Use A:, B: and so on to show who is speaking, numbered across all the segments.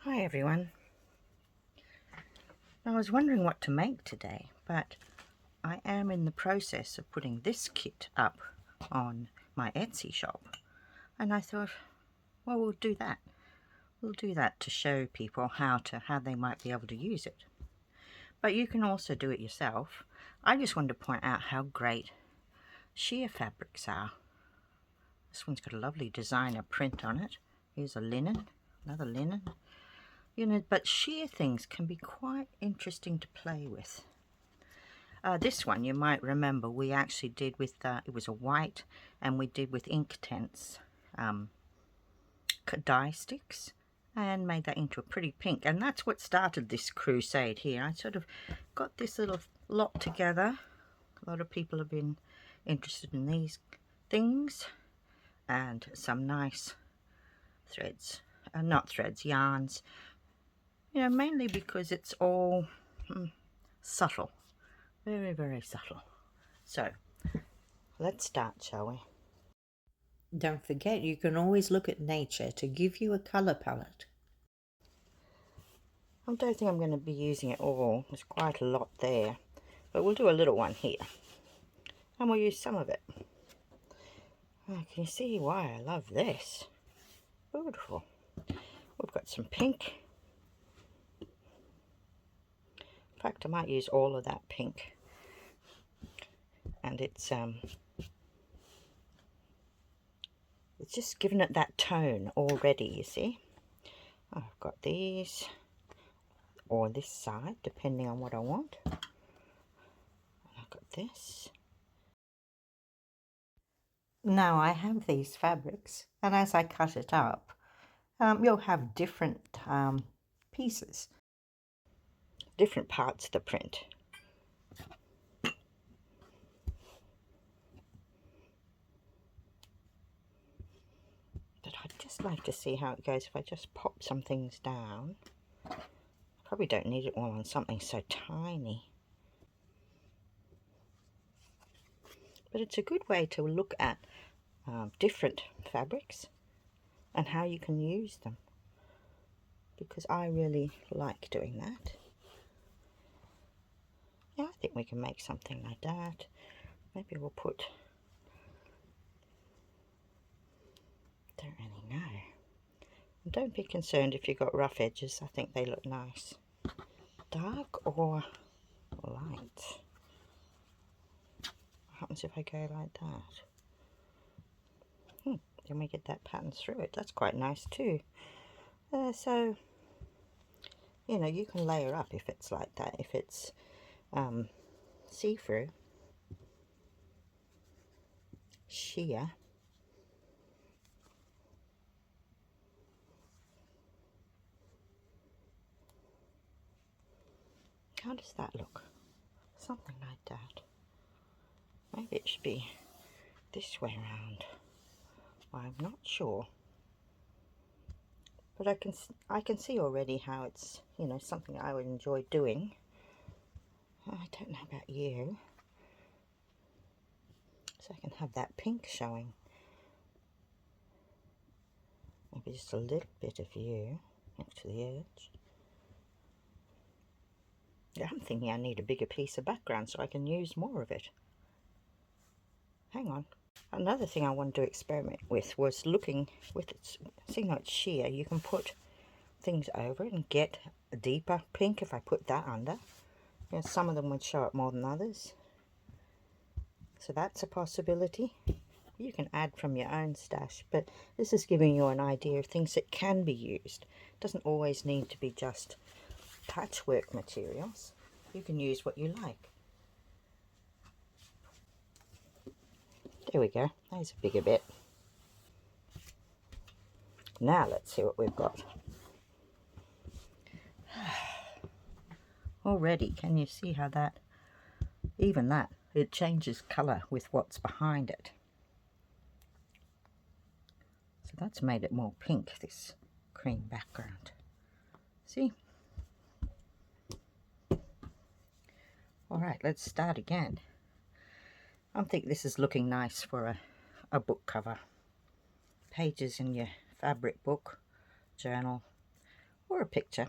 A: Hi everyone. I was wondering what to make today, but I am in the process of putting this kit up on my Etsy shop, and I thought, well, we'll do that. We'll do that to show people how they might be able to use it. But you can also do it yourself. I just wanted to point out how great sheer fabrics are. This one's got a lovely designer print on it. Here's a linen, another linen. You know, but sheer things can be quite interesting to play with. This one you might remember we actually did with, it was a white, and we did with Inktense dye sticks and made that into a pretty pink, and that's what started this crusade here. I sort of got this little lot together. A lot of people have been interested in these things, and some nice threads, not threads, yarns, you know, mainly because it's all subtle, very, very subtle. So let's start, shall we? Don't forget, you can always look at nature to give you a colour palette. I don't think I'm going to be using it all. There's quite a lot there. But we'll do a little one here. And we'll use some of it. Oh, can you see why I love this? Beautiful. We've got some pink. In fact, I might use all of that pink. And it's just giving it that tone already, you see. I've got these, or this side, depending on what I want. And I've got this. Now I have these fabrics, and as I cut it up, you'll have different pieces, different parts of the print. But I'd just like to see how it goes if I just pop some things down. Probably don't need it all on something so tiny. But it's a good way to look at different fabrics and how you can use them, because I really like doing that. Yeah, I think we can make something like that. Maybe we'll put, don't really know. And don't be concerned if you've got rough edges. I think they look nice. Dark or light? What happens if I go like that? Then we get that pattern through it. That's quite nice too. So, you know, you can layer up if it's like that. If it's see-through, sheer, how does that look? Something like that. Maybe it should be this way around. I'm not sure, but I can see already how it's, you know, something I would enjoy doing. I don't know about you. So I can have that pink showing. Maybe just a little bit of you next to the edge. Yeah, I'm thinking I need a bigger piece of background so I can use more of it. Hang on. Another thing I wanted to experiment with was looking with it, seeing how it's sheer, you can put things over it and get a deeper pink if I put that under. You know, some of them would show up more than others. So that's a possibility. You can add from your own stash, but this is giving you an idea of things that can be used. It doesn't always need to be just patchwork materials. You can use what you like. There we go. There's a bigger bit. Now let's see what we've got. Already, can you see how that, even that, it changes colour with what's behind it. So that's made it more pink, this cream background. See? Alright, let's start again. I think this is looking nice for a book cover. Pages in your fabric book, journal, or a picture.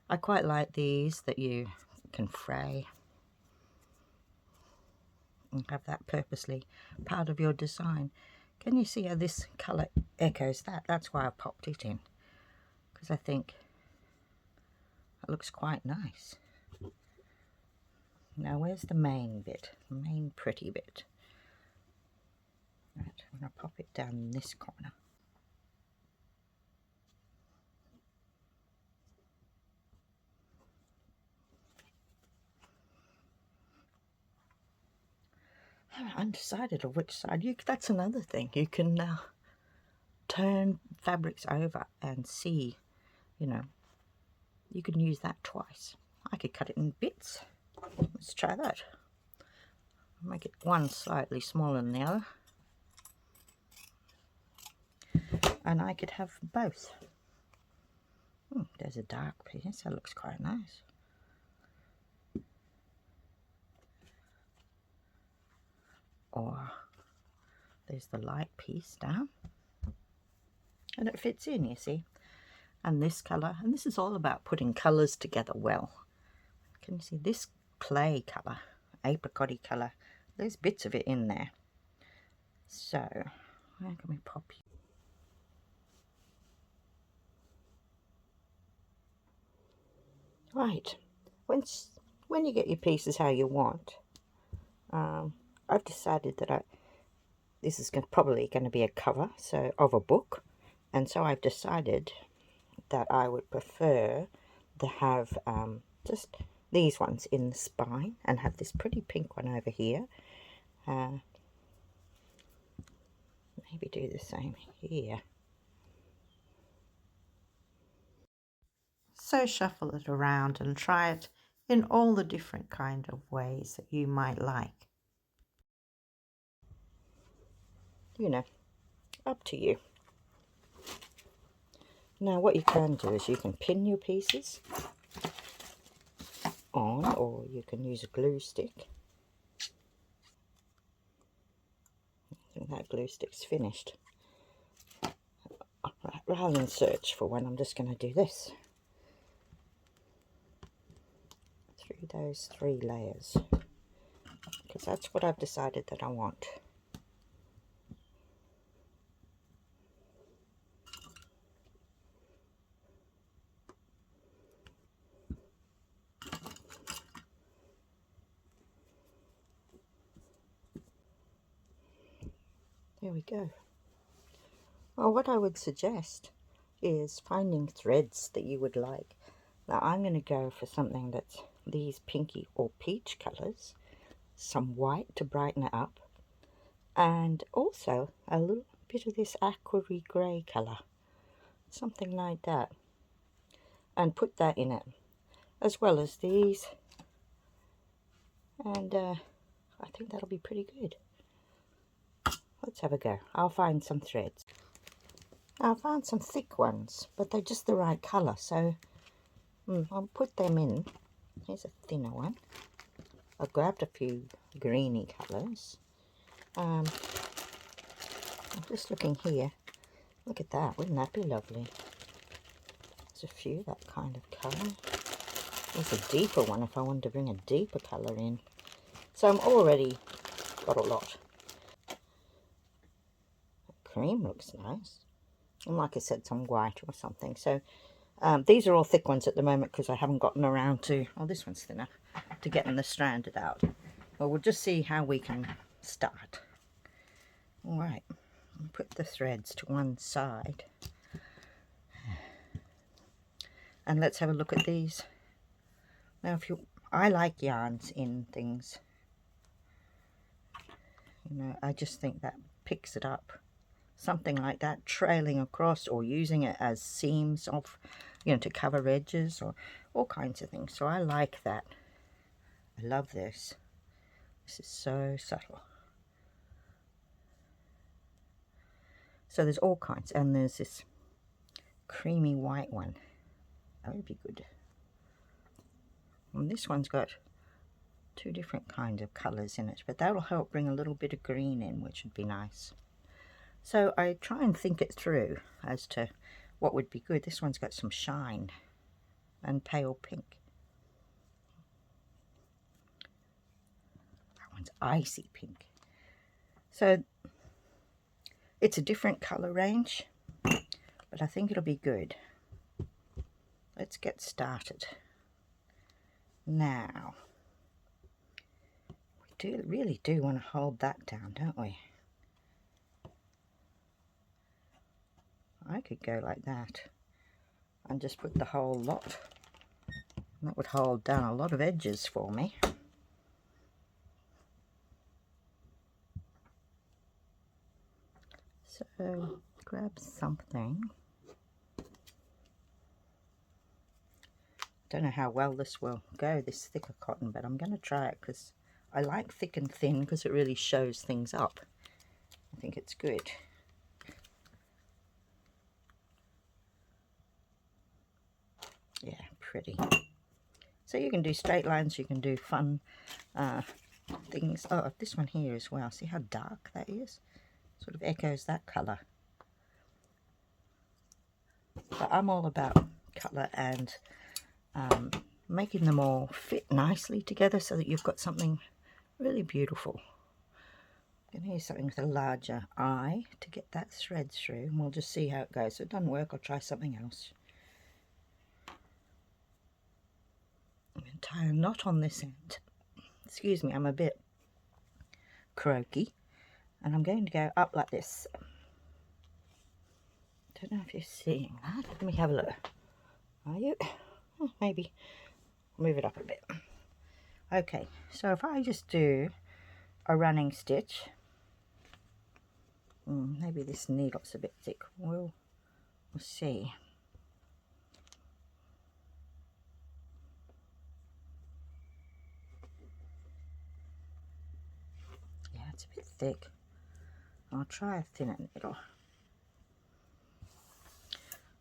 A: I quite like these that you can fray and have that purposely part of your design. Can you see how this colour echoes that? That's why I popped it in, because I think it looks quite nice. Now where's the main bit, the main pretty bit? Right, I'm going to pop it down in this corner. I'm undecided of which side. That's another thing. You can turn fabrics over and see, you know, you can use that twice. I could cut it in bits. Let's try that. I'll make it one slightly smaller than the other. And I could have both. There's a dark piece. That looks quite nice. Or there's the light piece down. And it fits in, you see. And this colour. And this is all about putting colours together well. Can you see this clay colour? Apricot-y colour. There's bits of it in there. So, where can we pop you? Right, when you get your pieces how you want, I've decided that this is probably going to be a cover of a book, and so I've decided that I would prefer to have just these ones in the spine and have this pretty pink one over here. Maybe do the same here. So shuffle it around and try it in all the different kind of ways that you might like. You know, up to you. Now what you can do is you can pin your pieces on, or you can use a glue stick. I think that glue stick's finished. Right, rather than search for one, I'm just going to do this. Through those 3 layers, because that's what I've decided that I want. There we go. Well, what I would suggest is finding threads that you would like. Now I'm going to go for something that's these pinky or peach colours, some white to brighten it up, and also a little bit of this aqua grey colour, something like that, and put that in it, as well as these, and I think that'll be pretty good. Let's have a go. I'll find some threads. I found some thick ones, but they're just the right colour, so I'll put them in. Here's a thinner one. I grabbed a few greeny colours. I'm just looking here. Look at that, wouldn't that be lovely? There's a few that kind of colour. There's a deeper one if I wanted to bring a deeper colour in. So I'm already got a lot. Cream looks nice. And like I said, some white or something. So these are all thick ones at the moment because I haven't gotten around to, oh, this one's thinner, to getting the stranded out. Well, we'll just see how we can start. All right, I'll put the threads to one side. And let's have a look at these. Now, I like yarns in things. You know, I just think that picks it up. Something like that, trailing across, or using it as seams of, you know, to cover edges, or all kinds of things. So I like that. I love this. This is so subtle. So there's all kinds, and there's this creamy white one. That would be good. And this one's got 2 different kinds of colours in it, but that'll help bring a little bit of green in, which would be nice. So I try and think it through as to what would be good. This one's got some shine and pale pink. That one's icy pink. So it's a different colour range, but I think it'll be good. Let's get started. Now, we really do want to hold that down, don't we? I could go like that and just put the whole lot. That would hold down a lot of edges for me. So grab something. Don't know how well this will go, this thicker cotton, but I'm going to try it because I like thick and thin because it really shows things up. I think it's good. Yeah, pretty. So you can do straight lines, you can do fun things. Oh, this one here as well. See how dark that is? Sort of echoes that colour. But I'm all about colour and making them all fit nicely together so that you've got something really beautiful. I'm going to use something with a larger eye to get that thread through, and we'll just see how it goes. If it doesn't work, I'll try something else. I'm going to tie a knot on this end. Excuse me, I'm a bit croaky. And I'm going to go up like this. Don't know if you're seeing that. Let me have a look. Are you? Oh, maybe. Move it up a bit. Okay, so if I just do a running stitch, maybe this needle's a bit thick. We'll see. Yeah, it's a bit thick. I'll try a thinner needle.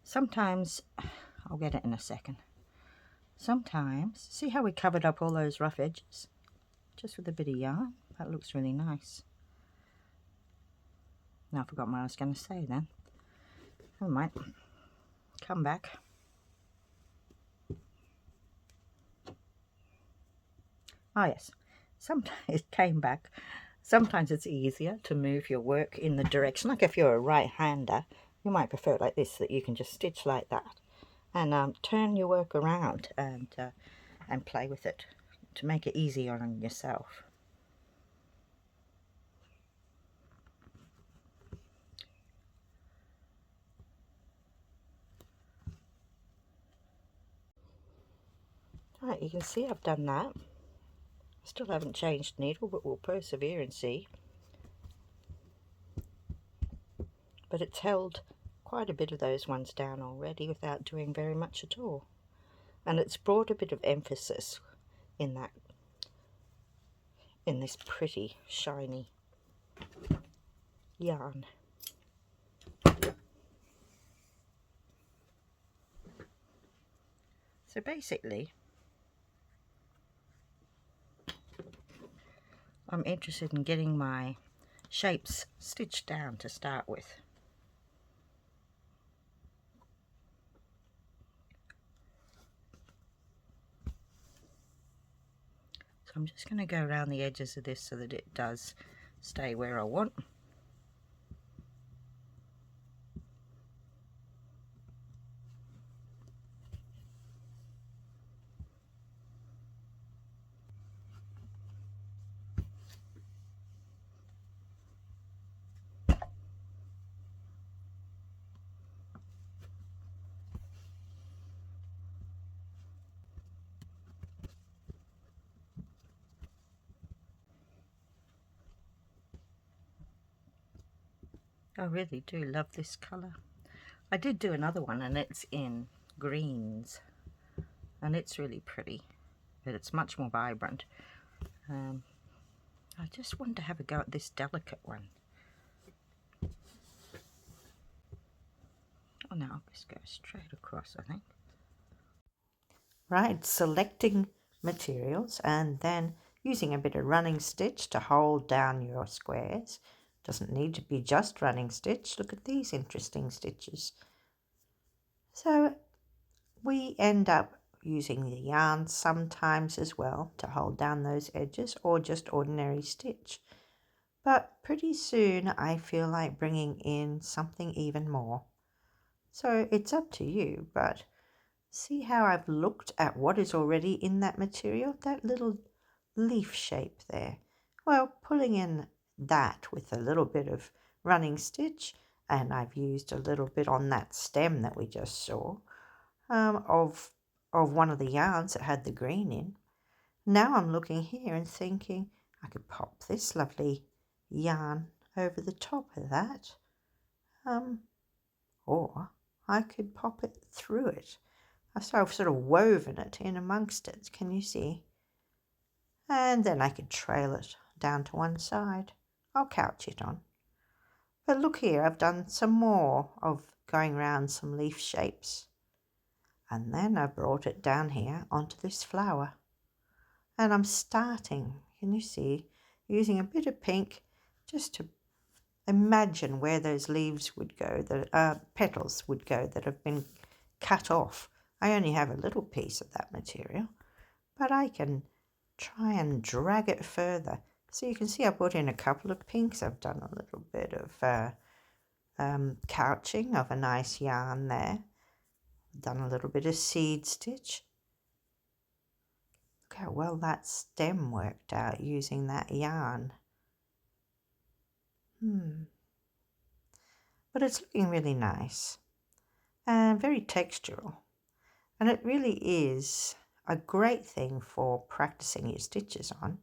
A: Sometimes, I'll get it in a second. Sometimes, see how we covered up all those rough edges? Just with a bit of yarn. That looks really nice. Now I forgot what I was going to say then. Never mind. Come back. Oh yes, sometimes it came back. Sometimes it's easier to move your work in the direction. Like if you're a right-hander, you might prefer it like this, that you can just stitch like that and turn your work around and play with it to make it easier on yourself. Right, you can see I've done that. I still haven't changed needle, but we'll persevere and see. But it's held quite a bit of those ones down already without doing very much at all. And it's brought a bit of emphasis in that, in this pretty shiny yarn. So basically, I'm interested in getting my shapes stitched down to start with. So I'm just going to go around the edges of this so that it does stay where I want. I really do love this colour. I did do another one and it's in greens and it's really pretty, but it's much more vibrant. I just wanted to have a go at this delicate one. Oh no, I'll just go straight across, I think. Right, selecting materials and then using a bit of running stitch to hold down your squares. Doesn't need to be just running stitch. Look at these interesting stitches.
B: So we end up using the yarn sometimes as well to hold down those edges, or just ordinary stitch. But pretty soon I feel like bringing in something even more. So it's up to you, but see how I've looked at what is already in that material, that little leaf shape there. Well, pulling in that with a little bit of running stitch, and I've used a little bit on that stem that we just saw, of one of the yarns that had the green in. Now I'm looking here and thinking I could pop this lovely yarn over the top of that, or I could pop it through it. So I've sort of woven it in amongst it, can you see? And then I could trail it down to one side. I'll couch it on. But look here, I've done some more of going round some leaf shapes. And then I brought it down here onto this flower. And I'm starting, can you see, using a bit of pink just to imagine where those leaves would go, the petals would go that have been cut off. I only have a little piece of that material, but I can try and drag it further. So you can see I put in a couple of pinks. I've done a little bit of couching of a nice yarn there. Done a little bit of seed stitch. Look how well that stem worked out using that yarn. But it's looking really nice and very textural. And it really is a great thing for practicing your stitches on.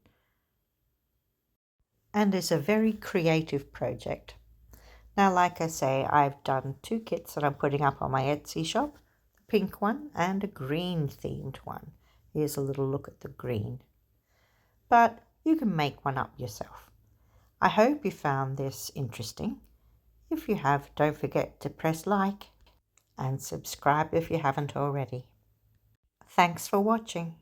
B: And is a very creative project. Now, like I say, I've done 2 kits that I'm putting up on my Etsy shop, the pink one and a green themed one. Here's a little look at the green. But you can make one up yourself. I hope you found this interesting. If you have, don't forget to press like and subscribe if you haven't already. Thanks for watching.